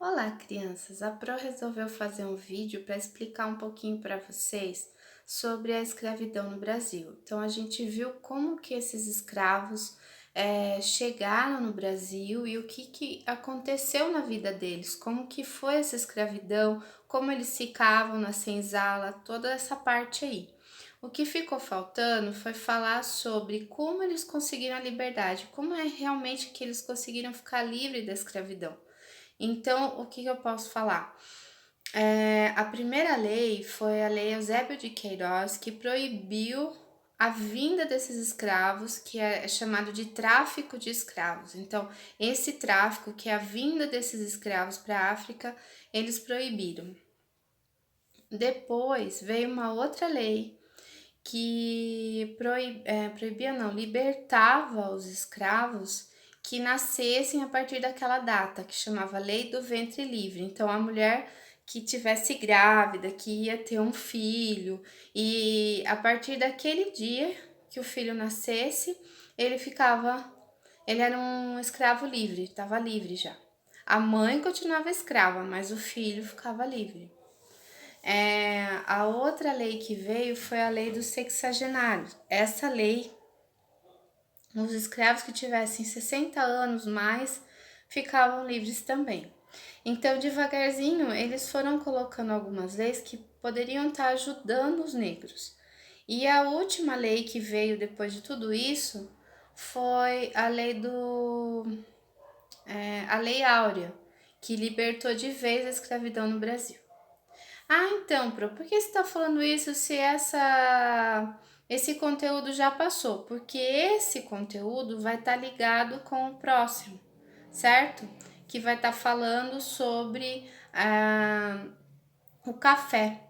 Olá, crianças! A Pro resolveu fazer um vídeo para explicar um pouquinho para vocês sobre a escravidão no Brasil. Então, a gente viu como que esses escravos chegaram no Brasil e o que aconteceu na vida deles, como que foi essa escravidão, como eles ficavam na senzala, toda essa parte aí. O que ficou faltando foi falar sobre como eles conseguiram a liberdade, como é realmente que eles conseguiram ficar livres da escravidão. Então, o que eu posso falar? A primeira lei foi a Lei Eusébio de Queiroz, que proibiu a vinda desses escravos, que é chamado de tráfico de escravos. Então, esse tráfico, que é a vinda desses escravos para a África, eles proibiram. Depois veio uma outra lei que proibia, não, libertava os escravos que nascessem a partir daquela data, que chamava Lei do Ventre Livre. Então, a mulher que tivesse grávida, que ia ter um filho, e a partir daquele dia que o filho nascesse, ele era um escravo livre, estava livre já. A mãe continuava escrava, mas o filho ficava livre. A outra lei que veio foi a lei dos sexagenários. Essa lei, os escravos que tivessem 60 anos mais ficavam livres também. Então, devagarzinho, eles foram colocando algumas leis que poderiam estar ajudando os negros. E a última lei que veio depois de tudo isso foi a Lei Áurea, que libertou de vez a escravidão no Brasil. Ah, então, Pro, por que você está falando isso se esse conteúdo já passou? Porque esse conteúdo vai estar ligado com o próximo, certo? Que vai estar falando sobre o café.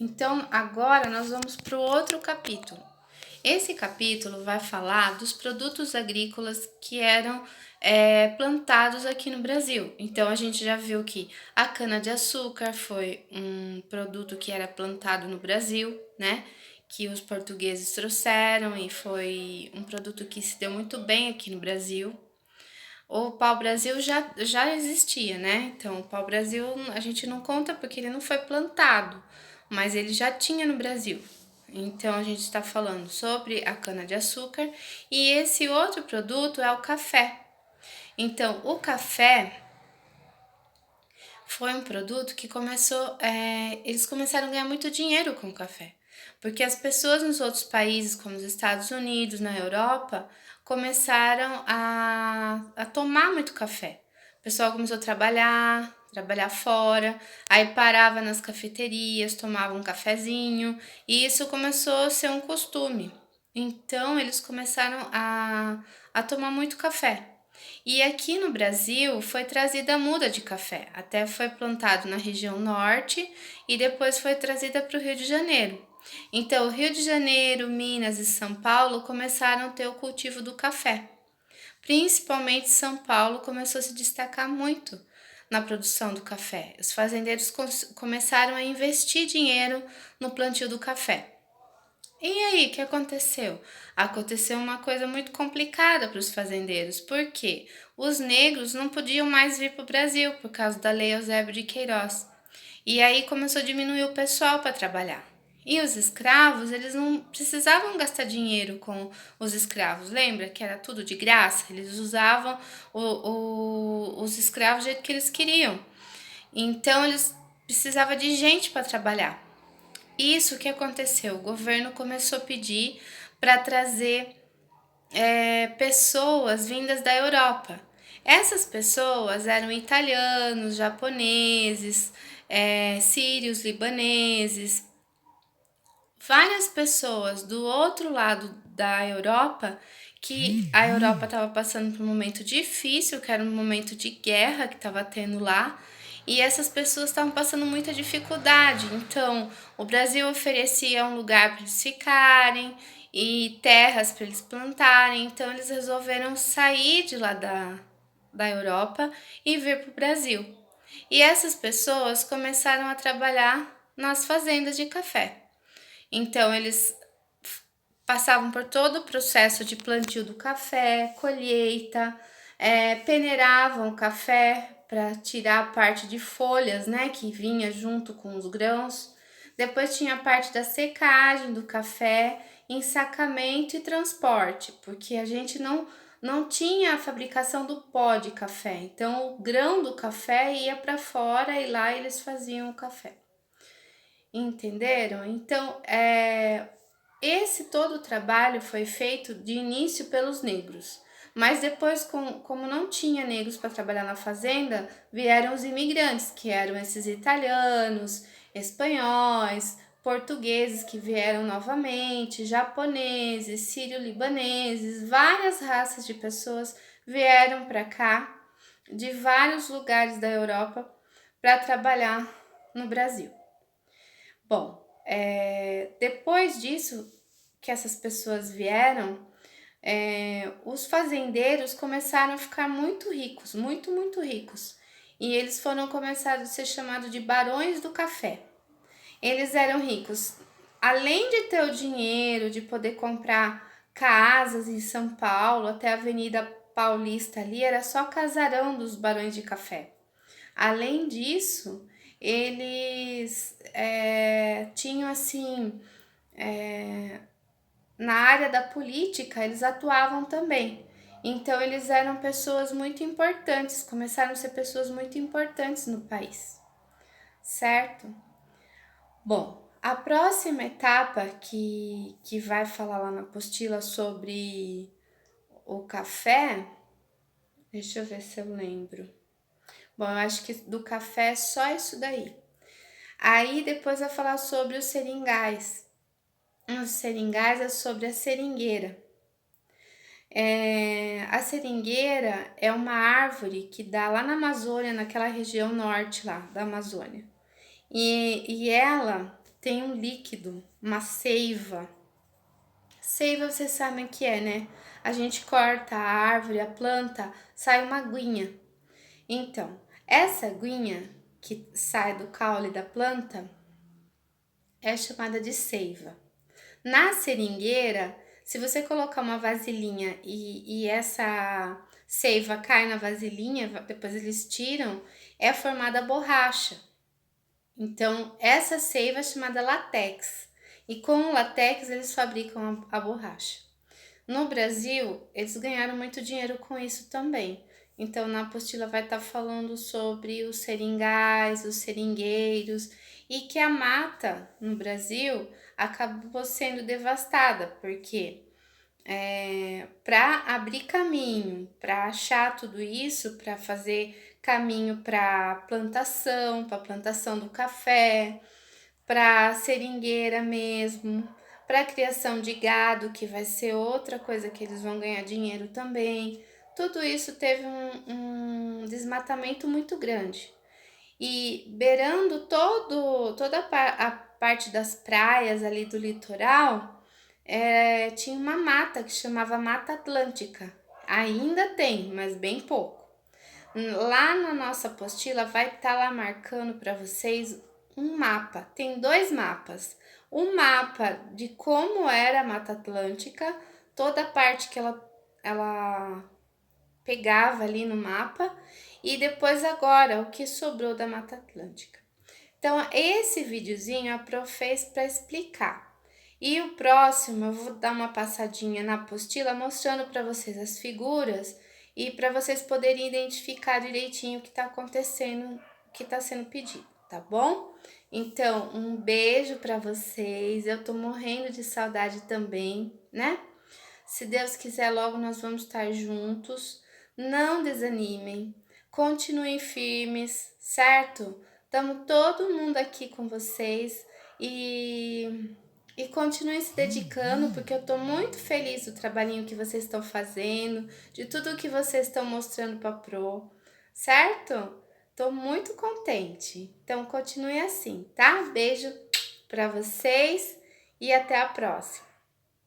Então, agora nós vamos para o outro capítulo. Esse capítulo vai falar dos produtos agrícolas que eram plantados aqui no Brasil. Então, a gente já viu que a cana-de-açúcar foi um produto que era plantado no Brasil, né? Que os portugueses trouxeram e foi um produto que se deu muito bem aqui no Brasil. O pau-brasil já existia, né? Então, o pau-brasil a gente não conta porque ele não foi plantado, mas ele já tinha no Brasil. Então, a gente está falando sobre a cana-de-açúcar e esse outro produto é o café. Então, o café foi um produto que eles começaram a ganhar muito dinheiro com o café, porque as pessoas nos outros países, como os Estados Unidos, na Europa, começaram a tomar muito café. O pessoal começou a trabalhar fora, aí parava nas cafeterias, tomava um cafezinho, e isso começou a ser um costume. Então, eles começaram a tomar muito café. E aqui no Brasil foi trazida a muda de café, até foi plantado na região norte e depois foi trazida para o Rio de Janeiro. Então, Rio de Janeiro, Minas e São Paulo começaram a ter o cultivo do café. Principalmente São Paulo começou a se destacar muito na produção do café. Os fazendeiros começaram a investir dinheiro no plantio do café. E aí, o que aconteceu? Aconteceu uma coisa muito complicada para os fazendeiros, porque os negros não podiam mais vir para o Brasil por causa da Lei Eusébio de Queiroz. E aí começou a diminuir o pessoal para trabalhar. E os escravos, eles não precisavam gastar dinheiro com os escravos, lembra que era tudo de graça? Eles usavam os escravos do jeito que eles queriam. Então, eles precisavam de gente para trabalhar. Isso que aconteceu, o governo começou a pedir para trazer pessoas vindas da Europa. Essas pessoas eram italianos, japoneses, sírios, libaneses, várias pessoas do outro lado da Europa, que a Europa estava passando por um momento difícil, que era um momento de guerra que estava tendo lá, e essas pessoas estavam passando muita dificuldade. Então, o Brasil oferecia um lugar para eles ficarem e terras para eles plantarem. Então, eles resolveram sair de lá da Europa e vir para o Brasil. E essas pessoas começaram a trabalhar nas fazendas de café. Então, eles passavam por todo o processo de plantio do café, colheita, peneiravam o café para tirar a parte de folhas, né, que vinha junto com os grãos. Depois tinha a parte da secagem do café, ensacamento e transporte, porque a gente não tinha a fabricação do pó de café. Então o grão do café ia para fora e lá eles faziam o café. Entenderam? Então, esse todo o trabalho foi feito de início pelos negros, mas depois, como não tinha negros para trabalhar na fazenda, vieram os imigrantes, que eram esses italianos, espanhóis, portugueses que vieram novamente, japoneses, sírio-libaneses, várias raças de pessoas vieram para cá, de vários lugares da Europa, para trabalhar no Brasil. Bom, depois disso que essas pessoas vieram, os fazendeiros começaram a ficar muito ricos, muito, muito ricos. E eles foram começar a ser chamados de barões do café. Eles eram ricos, além de ter o dinheiro, de poder comprar casas em São Paulo, até a Avenida Paulista ali, era só casarão dos barões de café. Além disso, eles tinham assim, na área da política, eles atuavam também. Então, eles eram pessoas muito importantes, começaram a ser pessoas muito importantes no país, certo? Bom, a próxima etapa que vai falar lá na apostila sobre o café, deixa eu ver se eu lembro. Bom, eu acho que do café é só isso daí. Aí depois vai falar sobre os seringais. Os seringais é sobre a seringueira. A seringueira é uma árvore que dá lá na Amazônia, naquela região norte lá da Amazônia. E ela tem um líquido, uma seiva. Seiva vocês sabem o que é, né? A gente corta a árvore, a planta, sai uma aguinha. Então, essa aguinha que sai do caule da planta é chamada de seiva. Na seringueira, se você colocar uma vasilhinha e essa seiva cai na vasilhinha, depois eles tiram, é formada borracha. Então, essa seiva é chamada látex. E com o látex eles fabricam a borracha. No Brasil, eles ganharam muito dinheiro com isso também. Então, na apostila vai estar falando sobre os seringais, os seringueiros, e que a mata no Brasil acabou sendo devastada, porque para abrir caminho, para achar tudo isso, para fazer caminho para plantação do café, para seringueira mesmo, para criação de gado, que vai ser outra coisa que eles vão ganhar dinheiro também. Tudo isso teve um desmatamento muito grande. E beirando toda a parte das praias ali do litoral, tinha uma mata que chamava Mata Atlântica. Ainda tem, mas bem pouco. Lá na nossa apostila vai estar lá marcando para vocês um mapa. Tem dois mapas. Um mapa de como era a Mata Atlântica, toda a parte que ela pegava ali no mapa, e depois agora o que sobrou da Mata Atlântica. Então, esse videozinho a Pro fez para explicar. E o próximo eu vou dar uma passadinha na apostila mostrando para vocês as figuras e para vocês poderem identificar direitinho o que está acontecendo, o que está sendo pedido, tá bom? Então, um beijo para vocês. Eu tô morrendo de saudade também, né? Se Deus quiser, logo nós vamos estar juntos. Não desanimem, continuem firmes, certo? Estamos todo mundo aqui com vocês e continuem se dedicando, porque eu estou muito feliz do trabalhinho que vocês estão fazendo, de tudo que vocês estão mostrando para a Pro, certo? Estou muito contente. Então, continue assim, tá? Beijo para vocês e até a próxima.